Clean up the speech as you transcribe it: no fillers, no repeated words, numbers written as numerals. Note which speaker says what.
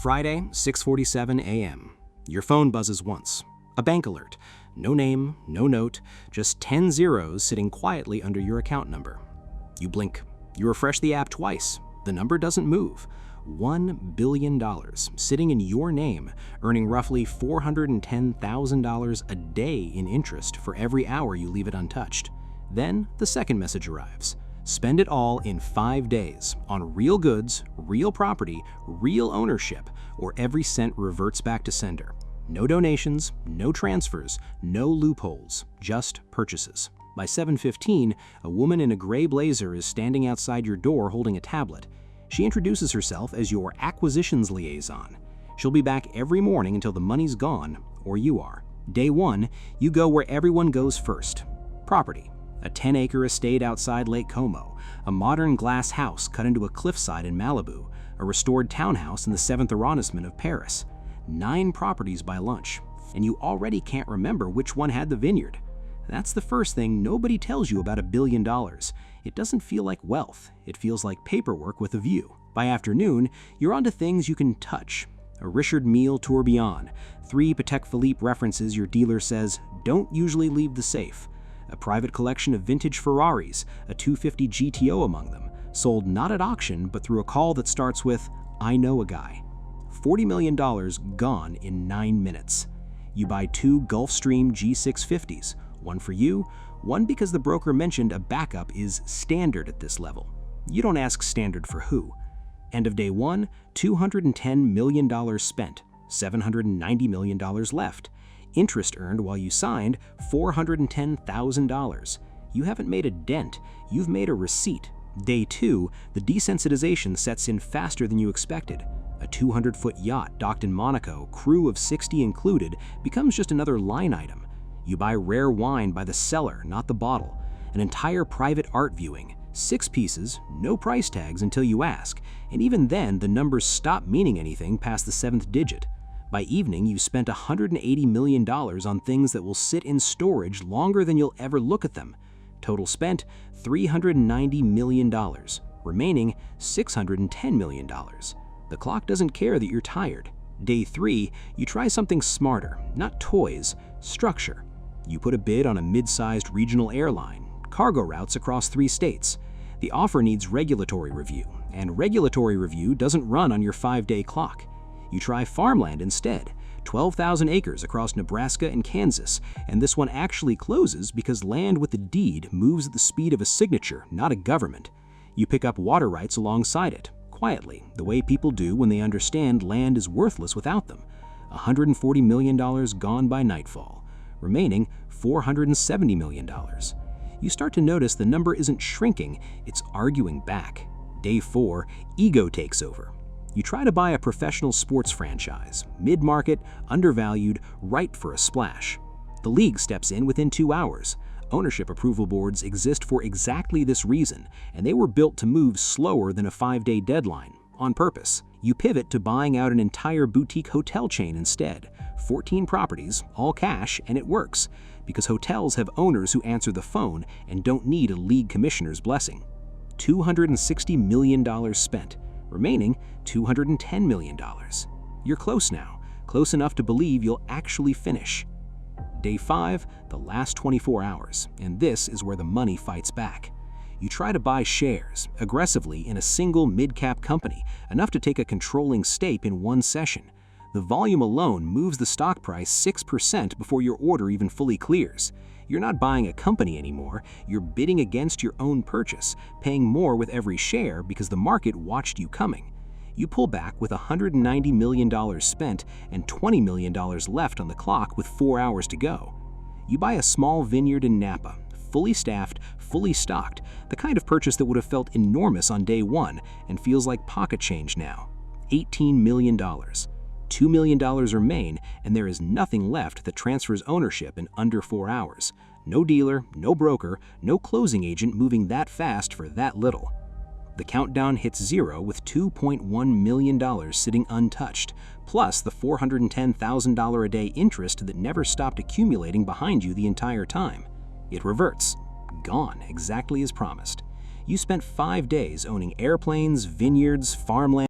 Speaker 1: Friday, 6:47 a.m. Your phone buzzes once. A bank alert. No name, no note, just 10 zeros sitting quietly under your account number. You blink. You refresh the app twice. The number doesn't move. $1 billion sitting in your name, earning roughly $410,000 a day in interest for every hour you leave it untouched. Then the second message arrives. Spend it all in 5 days on real goods, real property, real ownership, or every cent reverts back to sender. No donations, no transfers, no loopholes, just purchases. By 7:15, a woman in a gray blazer is standing outside your door holding a tablet. She introduces herself as your acquisitions liaison. She'll be back every morning until the money's gone, or you are. Day 1, you go where everyone goes first. Property. A 10-acre estate outside Lake Como, a modern glass house cut into a cliffside in Malibu, a restored townhouse in the 7th arrondissement of Paris. 9 properties by lunch, and you already can't remember which one had the vineyard. That's the first thing nobody tells you about $1 billion. It doesn't feel like wealth, it feels like paperwork with a view. By afternoon, you're onto things you can touch. A Richard Mille tourbillon, 3 Patek Philippe references your dealer says don't usually leave the safe. A private collection of vintage Ferraris, a 250 GTO among them, sold not at auction but through a call that starts with, "I know a guy." $40 million gone in 9 minutes. You buy 2 Gulfstream G650s, one for you, one because the broker mentioned a backup is standard at this level. You don't ask standard for who. End of day 1, $210 million spent, $790 million left. Interest earned while you signed, $410,000. You haven't made a dent, you've made a receipt. Day 2, the desensitization sets in faster than you expected. A 200-foot yacht docked in Monaco, crew of 60 included, becomes just another line item. You buy rare wine by the cellar, not the bottle. An entire private art viewing, 6 pieces, no price tags until you ask, and even then the numbers stop meaning anything past the 7th digit. By evening, you spent $180 million on things that will sit in storage longer than you'll ever look at them. Total spent, $390 million. Remaining, $610 million. The clock doesn't care that you're tired. Day 3, you try something smarter, not toys, structure. You put a bid on a mid-sized regional airline, cargo routes across 3 states. The offer needs regulatory review, and regulatory review doesn't run on your 5-day clock. You try farmland instead, 12,000 acres across Nebraska and Kansas, and this one actually closes because land with the deed moves at the speed of a signature, not a government. You pick up water rights alongside it, quietly, the way people do when they understand land is worthless without them. $140 million gone by nightfall. Remaining, $470 million. You start to notice the number isn't shrinking, it's arguing back. Day 4, ego takes over. You try to buy a professional sports franchise, mid-market, undervalued, ripe for a splash. The league steps in within 2 hours. Ownership approval boards exist for exactly this reason, and they were built to move slower than a 5-day deadline, on purpose. You pivot to buying out an entire boutique hotel chain instead. 14 properties, all cash, and it works, because hotels have owners who answer the phone and don't need a league commissioner's blessing. $260 million spent. Remaining, $210 million. You're close now, close enough to believe you'll actually finish. Day 5, the last 24 hours, and this is where the money fights back. You try to buy shares, aggressively in a single mid-cap company, enough to take a controlling stake in one session. The volume alone moves the stock price 6% before your order even fully clears. You're not buying a company anymore, you're bidding against your own purchase, paying more with every share because the market watched you coming. You pull back with $190 million spent and $20 million left on the clock with 4 hours to go. You buy a small vineyard in Napa, fully staffed, fully stocked, the kind of purchase that would have felt enormous on day 1 and feels like pocket change now. $18 million. $2 million remain, and there is nothing left that transfers ownership in under 4 hours. No dealer, no broker, no closing agent moving that fast for that little. The countdown hits 0 with $2.1 million sitting untouched, plus the $410,000 a day interest that never stopped accumulating behind you the entire time. It reverts. Gone exactly as promised. You spent 5 days owning airplanes, vineyards, farmland,